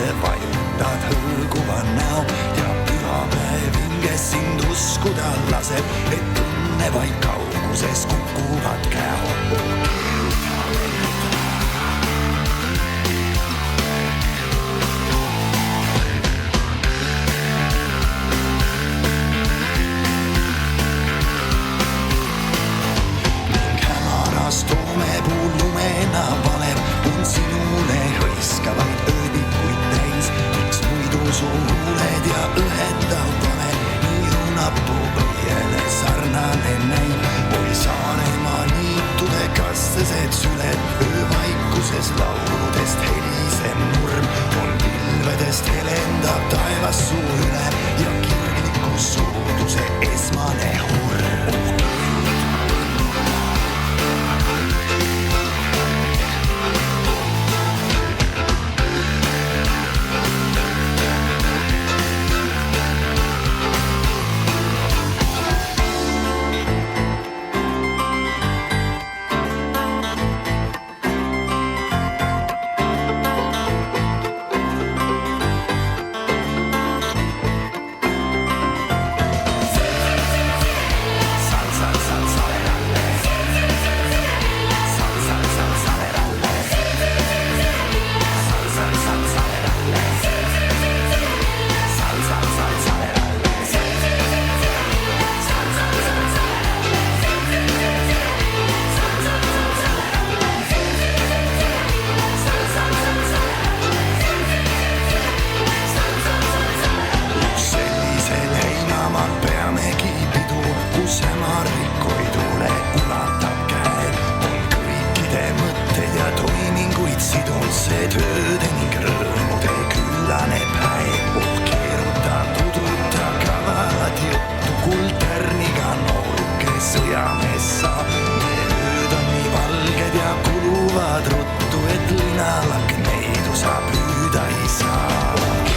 otse vajutad hõõguva näo ja pühapäev hinges sind uskuda laseb, et õnne vaid kauguses kukuvad käo. Toomepuu lumena valeb on sinule hõiskavaid ööbikuid täis, miks muidu su huuled ja õhetav vale nii õunapuu õiele sarnane näib. Oi Saaremaa niitude kastesed süled, öövaikuses lauludest helisem murm on pilvedest helendab taevas suu üle ja kirglikus sooduse esmane hurm. See tööde ning rõõmude küllane päev, keeruta, tuduta kavalat juttu, kuldtärniga nooruke sõjamees saab. Need ööd on nii valged ja kuluvad ruttu, et linalak neid osa püüda ei saa.